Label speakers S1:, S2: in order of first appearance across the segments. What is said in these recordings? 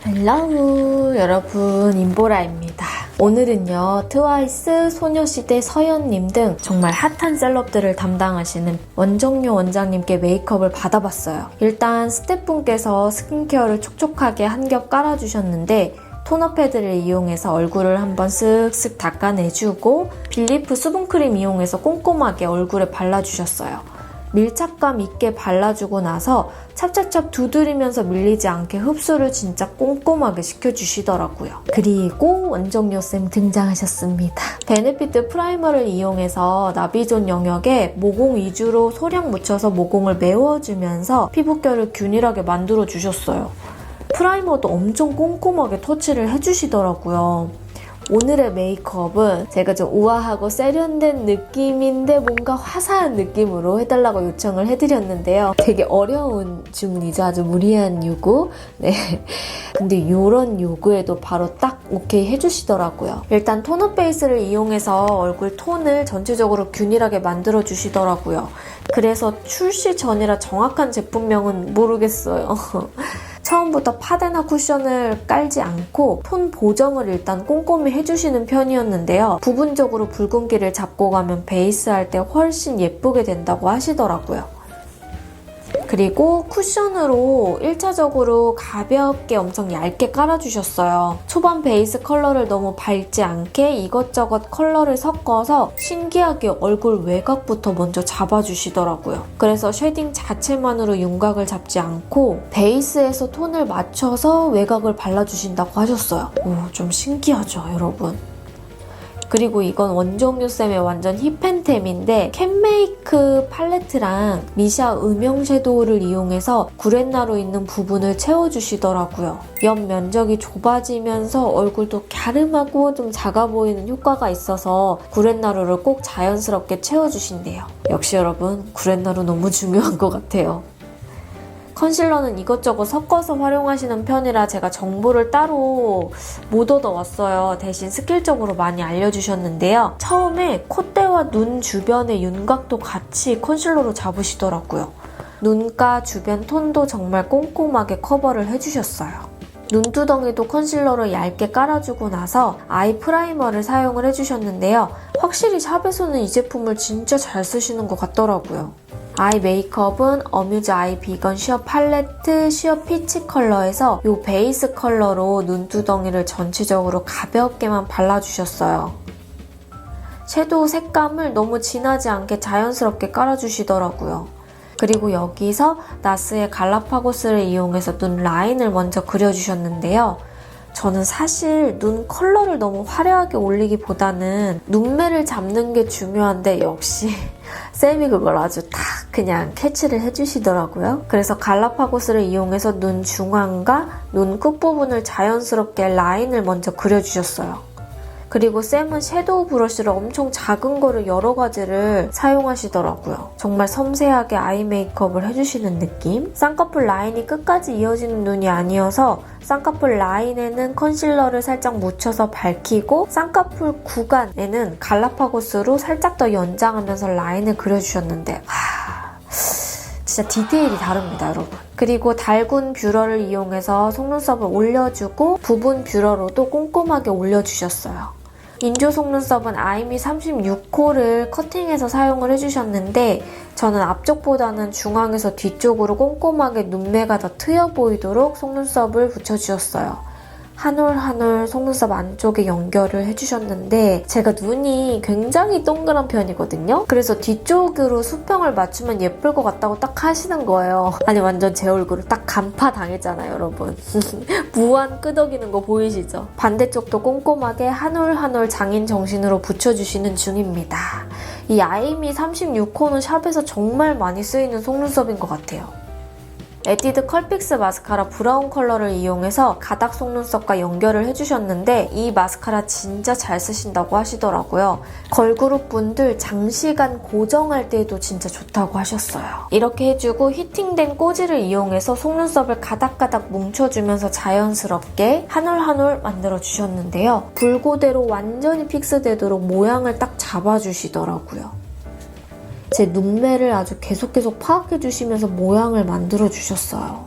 S1: 헬로우 여러분, 임보라입니다. 오늘은요, 트와이스, 소녀시대, 서현님 등 정말 핫한 셀럽들을 담당하시는 원정료 원장님께 메이크업을 받아봤어요. 일단 스태프분께서 스킨케어를 촉촉하게 한 겹 깔아주셨는데 토너 패드를 이용해서 얼굴을 한번 쓱쓱 닦아내주고 빌리프 수분크림 이용해서 꼼꼼하게 얼굴에 발라주셨어요. 밀착감 있게 발라주고 나서 찹찹찹 두드리면서 밀리지 않게 흡수를 진짜 꼼꼼하게 시켜주시더라고요. 그리고 원정료쌤 등장하셨습니다. 베네피트 프라이머를 이용해서 나비존 영역에 모공 위주로 소량 묻혀서 모공을 메워주면서 피부결을 균일하게 만들어주셨어요. 프라이머도 엄청 꼼꼼하게 터치를 해주시더라고요. 오늘의 메이크업은 제가 좀 우아하고 세련된 느낌인데 뭔가 화사한 느낌으로 해달라고 요청을 해드렸는데요. 되게 어려운 주문이죠. 아주 무리한 요구. 네. 근데 이런 요구에도 바로 딱 오케이 해주시더라고요. 일단 톤업 베이스를 이용해서 얼굴 톤을 전체적으로 균일하게 만들어주시더라고요. 그래서 출시 전이라 정확한 제품명은 모르겠어요. 처음부터 파데나 쿠션을 깔지 않고 톤 보정을 일단 꼼꼼히 해주시는 편이었는데요. 부분적으로 붉은기를 잡고 가면 베이스 할 때 훨씬 예쁘게 된다고 하시더라고요. 그리고 쿠션으로 1차적으로 가볍게 엄청 얇게 깔아주셨어요. 초반 베이스 컬러를 너무 밝지 않게 이것저것 컬러를 섞어서 신기하게 얼굴 외곽부터 먼저 잡아주시더라고요. 그래서 쉐딩 자체만으로 윤곽을 잡지 않고 베이스에서 톤을 맞춰서 외곽을 발라주신다고 하셨어요. 오, 좀 신기하죠, 여러분? 그리고 이건 원정료쌤의 완전 힙팬템인데 캔메이크 팔레트랑 미샤 음영 섀도우를 이용해서 구렛나루 있는 부분을 채워주시더라고요. 옆 면적이 좁아지면서 얼굴도 갸름하고 좀 작아 보이는 효과가 있어서 구렛나루를 꼭 자연스럽게 채워주신대요. 역시 여러분, 구렛나루 너무 중요한 것 같아요. 컨실러는 이것저것 섞어서 활용하시는 편이라 제가 정보를 따로 못 얻어왔어요. 대신 스킬적으로 많이 알려주셨는데요. 처음에 콧대와 눈 주변의 윤곽도 같이 컨실러로 잡으시더라고요. 눈가 주변 톤도 정말 꼼꼼하게 커버를 해주셨어요. 눈두덩이도 컨실러로 얇게 깔아주고 나서 아이 프라이머를 사용을 해주셨는데요. 확실히 샵에서는 이 제품을 진짜 잘 쓰시는 것 같더라고요. 아이 메이크업은 어뮤즈 아이 비건 쉬어 팔레트 쉬어 피치 컬러에서 이 베이스 컬러로 눈두덩이를 전체적으로 가볍게만 발라주셨어요. 섀도우 색감을 너무 진하지 않게 자연스럽게 깔아주시더라고요. 그리고 여기서 나스의 갈라파고스를 이용해서 눈 라인을 먼저 그려주셨는데요. 저는 사실 눈 컬러를 너무 화려하게 올리기보다는 눈매를 잡는 게 중요한데 역시 쌤이 그걸 아주 딱 그냥 캐치를 해주시더라고요. 그래서 갈라파고스를 이용해서 눈 중앙과 눈 끝부분을 자연스럽게 라인을 먼저 그려주셨어요. 그리고 쌤은 섀도우 브러쉬를 엄청 작은 거를 여러 가지를 사용하시더라고요. 정말 섬세하게 아이 메이크업을 해주시는 느낌? 쌍꺼풀 라인이 끝까지 이어지는 눈이 아니어서 쌍꺼풀 라인에는 컨실러를 살짝 묻혀서 밝히고 쌍꺼풀 구간에는 갈라파고스로 살짝 더 연장하면서 라인을 그려주셨는데 진짜 디테일이 다릅니다, 여러분. 그리고 달군 뷰러를 이용해서 속눈썹을 올려주고 부분 뷰러로도 꼼꼼하게 올려주셨어요. 인조 속눈썹은 아이미 36호를 커팅해서 사용을 해주셨는데 저는 앞쪽보다는 중앙에서 뒤쪽으로 꼼꼼하게 눈매가 더 트여 보이도록 속눈썹을 붙여주셨어요. 한 올 한 올 속눈썹 안쪽에 연결을 해주셨는데 제가 눈이 굉장히 동그란 편이거든요. 그래서 뒤쪽으로 수평을 맞추면 예쁠 것 같다고 딱 하시는 거예요. 아니 완전 제 얼굴을 딱 간파당했잖아요, 여러분. 무한 끄덕이는 거 보이시죠? 반대쪽도 꼼꼼하게 한 올 한 올 장인 정신으로 붙여주시는 중입니다. 이 아이미 36호는 샵에서 정말 많이 쓰이는 속눈썹인 것 같아요. 에뛰드 컬픽스 마스카라 브라운 컬러를 이용해서 가닥 속눈썹과 연결을 해주셨는데 이 마스카라 진짜 잘 쓰신다고 하시더라고요. 걸그룹 분들 장시간 고정할 때도 진짜 좋다고 하셨어요. 이렇게 해주고 히팅된 꼬지를 이용해서 속눈썹을 가닥가닥 뭉쳐주면서 자연스럽게 한 올 한 올 만들어주셨는데요. 불고대로 완전히 픽스되도록 모양을 딱 잡아주시더라고요. 제 눈매를 아주 계속 파악해주시면서 모양을 만들어주셨어요.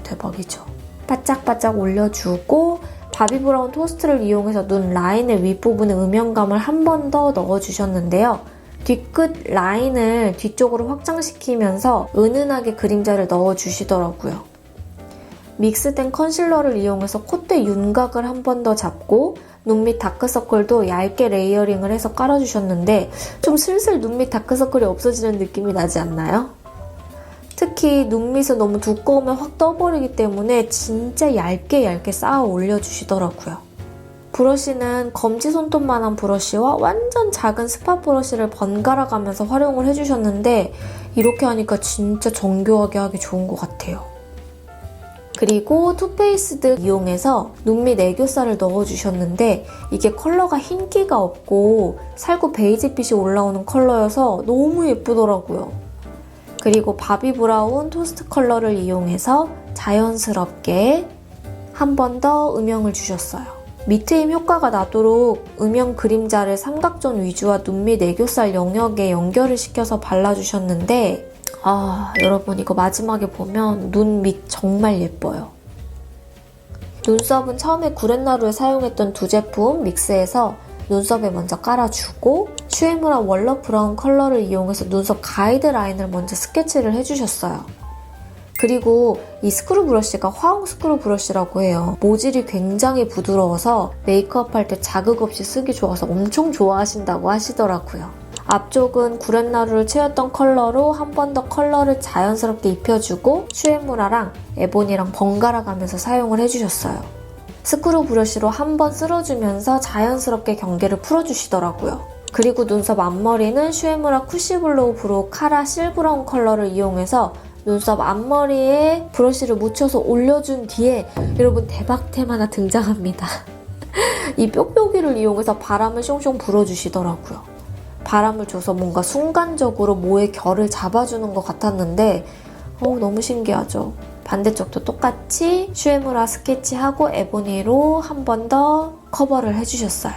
S1: 대박이죠. 바짝바짝 올려주고 바비브라운 토스트를 이용해서 눈 라인의 윗부분에 음영감을 한 번 더 넣어주셨는데요. 뒤끝 라인을 뒤쪽으로 확장시키면서 은은하게 그림자를 넣어주시더라고요. 믹스된 컨실러를 이용해서 콧대 윤곽을 한 번 더 잡고 눈 밑 다크서클도 얇게 레이어링을 해서 깔아주셨는데 좀 슬슬 눈 밑 다크서클이 없어지는 느낌이 나지 않나요? 특히 눈 밑은 너무 두꺼우면 확 떠버리기 때문에 진짜 얇게 쌓아 올려주시더라고요. 브러쉬는 검지 손톱만한 브러쉬와 완전 작은 스팟 브러쉬를 번갈아 가면서 활용을 해주셨는데 이렇게 하니까 진짜 정교하게 하기 좋은 것 같아요. 그리고 투페이스드 이용해서 눈 밑 애교살을 넣어주셨는데 이게 컬러가 흰기가 없고 살구 베이지빛이 올라오는 컬러여서 너무 예쁘더라고요. 그리고 바비브라운 토스트 컬러를 이용해서 자연스럽게 한 번 더 음영을 주셨어요. 밑트임 효과가 나도록 음영 그림자를 삼각존 위주와 눈 밑 애교살 영역에 연결을 시켜서 발라주셨는데 여러분 이거 마지막에 보면 눈 밑 정말 예뻐요. 눈썹은 처음에 구렛나루에 사용했던 두 제품 믹스해서 눈썹에 먼저 깔아주고 슈에무라 월러 브라운 컬러를 이용해서 눈썹 가이드라인을 먼저 스케치를 해주셨어요. 그리고 이 스크루 브러쉬가 화홍 스크루 브러쉬라고 해요. 모질이 굉장히 부드러워서 메이크업 할 때 자극 없이 쓰기 좋아서 엄청 좋아하신다고 하시더라고요. 앞쪽은 구렛나루를 채웠던 컬러로 한 번 더 컬러를 자연스럽게 입혀주고 슈에무라랑 에보니랑 번갈아 가면서 사용을 해주셨어요. 스크루 브러쉬로 한 번 쓸어주면서 자연스럽게 경계를 풀어주시더라고요. 그리고 눈썹 앞머리는 슈에무라 쿠시 블로우 브로우 카라 실브라운 컬러를 이용해서 눈썹 앞머리에 브러쉬를 묻혀서 올려준 뒤에 여러분 대박템 하나 등장합니다. 이 뾱뾱이를 이용해서 바람을 숑숑 불어주시더라고요. 바람을 줘서 뭔가 순간적으로 모의 결을 잡아주는 것 같았는데 너무 신기하죠. 반대쪽도 똑같이 슈에무라 스케치하고 에보니로 한 번 더 커버를 해주셨어요.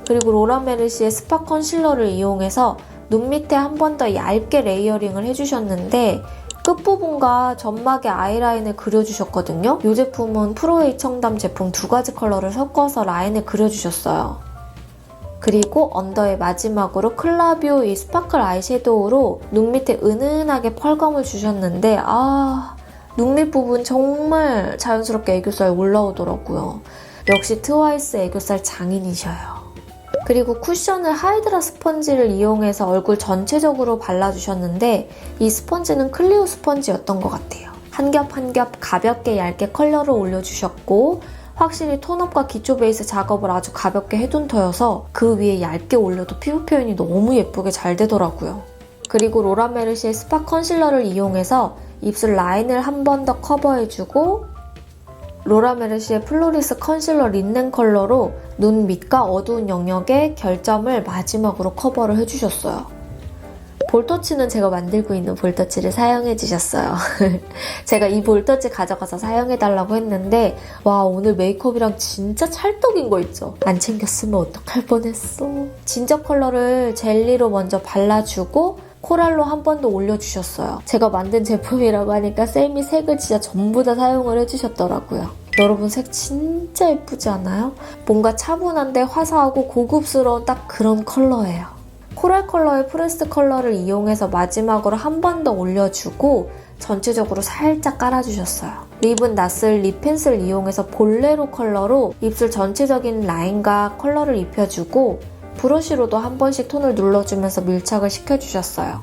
S1: 그리고 로라 메르시의 스파 컨실러를 이용해서 눈 밑에 한 번 더 얇게 레이어링을 해주셨는데 끝부분과 점막에 아이라인을 그려주셨거든요. 이 제품은 프로에이 청담 제품 두 가지 컬러를 섞어서 라인을 그려주셨어요. 그리고 언더의 마지막으로 클라비오 이 스파클 아이섀도우로 눈 밑에 은은하게 펄감을 주셨는데 눈 밑 부분 정말 자연스럽게 애교살 올라오더라고요. 역시 트와이스 애교살 장인이셔요. 그리고 쿠션을 하이드라 스펀지를 이용해서 얼굴 전체적으로 발라주셨는데 이 스펀지는 클리오 스펀지였던 것 같아요. 한 겹 한 겹 가볍게 얇게 컬러를 올려주셨고 확실히 톤업과 기초 베이스 작업을 아주 가볍게 해둔 터여서 그 위에 얇게 올려도 피부 표현이 너무 예쁘게 잘 되더라고요. 그리고 로라 메르시의 스파 컨실러를 이용해서 입술 라인을 한 번 더 커버해주고 로라 메르시의 플로리스 컨실러 린넨 컬러로 눈 밑과 어두운 영역에 결점을 마지막으로 커버를 해주셨어요. 볼터치는 제가 만들고 있는 볼터치를 사용해주셨어요. 제가 이 볼터치 가져가서 사용해달라고 했는데 와 오늘 메이크업이랑 진짜 찰떡인 거 있죠? 안 챙겼으면 어떡할 뻔했어. 진저 컬러를 젤리로 먼저 발라주고 코랄로 한 번 더 올려주셨어요. 제가 만든 제품이라고 하니까 쌤이 색을 진짜 전부 다 사용을 해주셨더라고요. 여러분 색 진짜 예쁘지 않아요? 뭔가 차분한데 화사하고 고급스러운 딱 그런 컬러예요. 코랄 컬러의 프레스 컬러를 이용해서 마지막으로 한 번 더 올려주고 전체적으로 살짝 깔아주셨어요. 립은 낯을 립 펜슬 이용해서 볼레로 컬러로 입술 전체적인 라인과 컬러를 입혀주고 브러쉬로도 한 번씩 톤을 눌러주면서 밀착을 시켜주셨어요.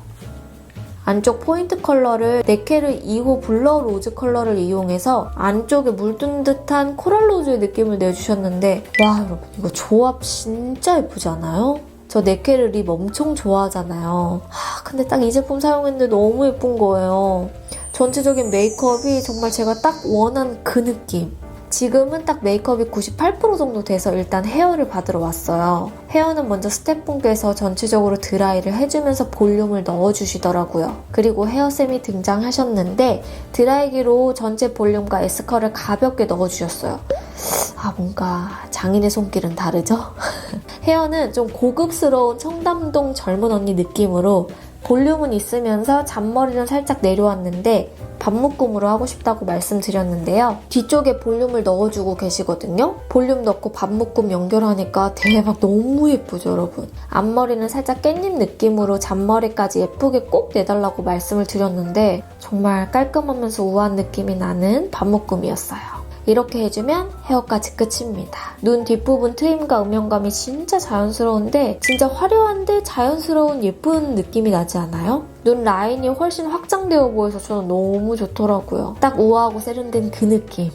S1: 안쪽 포인트 컬러를 네케르 2호 블러 로즈 컬러를 이용해서 안쪽에 물든 듯한 코랄 로즈의 느낌을 내주셨는데 와 여러분 이거 조합 진짜 예쁘지 않아요? 저 네케르 립 엄청 좋아하잖아요. 근데 딱 이 제품 사용했는데 너무 예쁜 거예요. 전체적인 메이크업이 정말 제가 딱 원한 그 느낌. 지금은 딱 메이크업이 98% 정도 돼서 일단 헤어를 받으러 왔어요. 헤어는 먼저 스텝분께서 전체적으로 드라이를 해주면서 볼륨을 넣어주시더라고요. 그리고 헤어쌤이 등장하셨는데 드라이기로 전체 볼륨과 에스컬을 가볍게 넣어주셨어요. 뭔가 장인의 손길은 다르죠? 헤어는 좀 고급스러운 청담동 젊은 언니 느낌으로 볼륨은 있으면서 잔머리는 살짝 내려왔는데 반묶음으로 하고 싶다고 말씀드렸는데요. 뒤쪽에 볼륨을 넣어주고 계시거든요. 볼륨 넣고 반묶음 연결하니까 대박 너무 예쁘죠, 여러분? 앞머리는 살짝 깻잎 느낌으로 잔머리까지 예쁘게 꼭 내달라고 말씀을 드렸는데 정말 깔끔하면서 우아한 느낌이 나는 반묶음이었어요. 이렇게 해주면 헤어까지 끝입니다. 눈 뒷부분 트임과 음영감이 진짜 자연스러운데 진짜 화려한데 자연스러운 예쁜 느낌이 나지 않아요? 눈 라인이 훨씬 확장되어 보여서 저는 너무 좋더라고요. 딱 우아하고 세련된 그 느낌.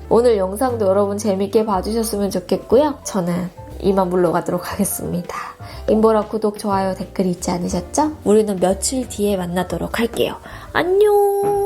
S1: 오늘 영상도 여러분 재밌게 봐주셨으면 좋겠고요. 저는 이만 물러가도록 하겠습니다. 인보라 구독, 좋아요, 댓글 잊지 않으셨죠? 우리는 며칠 뒤에 만나도록 할게요. 안녕!